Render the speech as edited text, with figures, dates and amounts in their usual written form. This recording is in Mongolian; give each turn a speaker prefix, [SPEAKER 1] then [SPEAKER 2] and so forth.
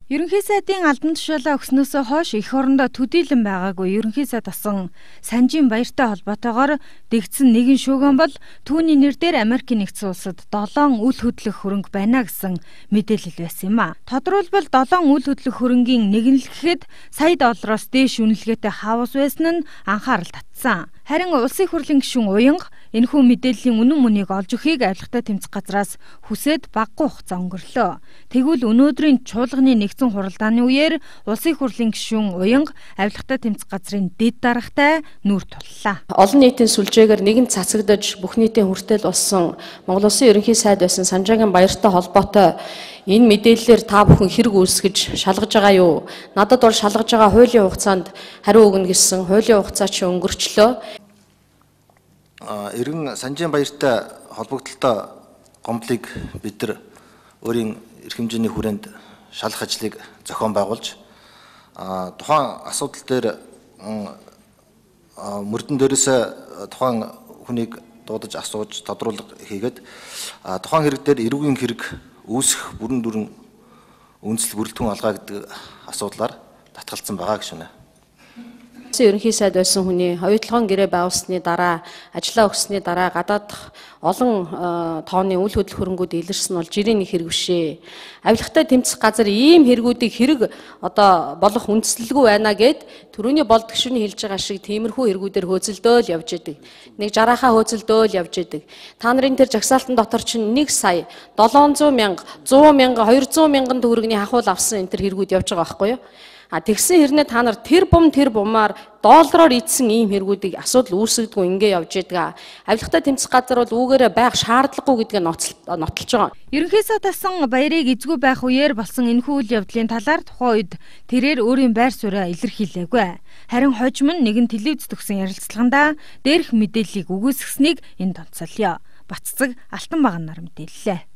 [SPEAKER 1] Ерөнхий сайдын албан тушаалаа өгснөөсөө хойш эх орондоо төдийлөн байгаагүй ерөнхий сайд асан Санжийн баяртай холбоотойгоор дэгдсэн нэгэн шүүгэн бол түүний нэрээр Америкийн нэгдсэн улсад 7 үл хөдлөх хөрөнгө байна гэсэн мэдээлэл байсан юм а. Тодорхойлбол 7 үл хөдлөх хөрөнгийн нэгэнлэхэд сая доллароос дээш үнэлгээтэй хаус байсан нь анхаарал татсан. Харин улсын хурлын гишүүн Уянга энэхүү мэдээллийн үнэн мөнийг олж өгөхийг авилгатай тэмцэх газраас хүсээд багагүй хугацаа өнгөрлөө. Тэгвэл өнөөдрийн чуулганы нэгдсэн хуралдааны үеэр улсын хурлын гишүүн Уянга авилгатай тэмцэх газрын дэд даргатай нүүр туллаа.
[SPEAKER 2] Олон нийтийн сүлжээгээр нэгэн цацагдж бүх нийтийн хүртэл болсон Монгол Улсын ерөнхий сайд байсан Санжаагийн баяртай холбоотой энэ мэдээллээр та бүхэн хэрэг үүсгэж шалгаж байгаа юу? Надад бол шалгаж байгаа хуулийн хугацаанд хариу өгнө гэсэн хуулийн хугацаа чи өнгөрчлөө.
[SPEAKER 3] Иргэн Санжийн баяртай холбогдлолтой гомдлыг бид нар өөрийн эрх хэмжээний хүрээнд шалгах ажлыг зохион байгуулж тухайн асуудал дээр мөрдөн дээрээс тухайн хүнийг дуудаж асууж тодруулга хийгээд тухайн хэрэг дээр эрүүгийн хэрэг үүсэх бүрэн дүрэн үндэслэл бүрэлдэхүүн алгаа гэдэг асуудлаар татгалзсан байгаа гişүнэ.
[SPEAKER 2] Ерөнхий сайд байсан хүний оюутлогын гэрээ байгуулсны дараа ажиллаа өгсөний дараа гадаадах олон тооны үл хөдлөх хөрөнгүүд илэрсэн бол жирийн нэг хэрэг бишээ. Авилгатай тэмцэх газар ийм хэрэгүүдийг хэрэг одоо болох үндэслэлгүй байна гэд түрүүний болд гишүүний хэлж байгаа шиг тиймэрхүү хэрэгүүдээр хөөцөлдөөл явж идэг. Нэг жарахаа хөөцөлдөөл явж идэг. Та нарын тэр жагсаалтан дотор чинь 1 сая 700 мянга 100 мянга 200 мянган төгрөгийн хахуул авсан энэ тэр хэрэгүүд явж байгаа байхгүй юу? Тэгсэн хэрнээ та нар тэр бумаар доллараар ийдсэн ийм хэрэгүүдийг асуудал үүсгдэггүй ингээ явж байгаа. Авилгатай тэмцэх газар бол үүгээрээ байх шаардлагагүй гэдгээ нотолж байгаа.
[SPEAKER 1] Ерөнхий сайд асан баярыг эзгүй байх үеэр болсон энэхүү үйл явдлын талаар тухайн үед тэрээр өөрийн байр сууриа илэрхийлээгүй. Харин хожим нь нэгэн телевизэд өгсөн ярилцлагандаа дээрх мэдээллийг үгүйсгэснийг энд онцолё. Баццэг Алтан Баган нар мэдээллээ.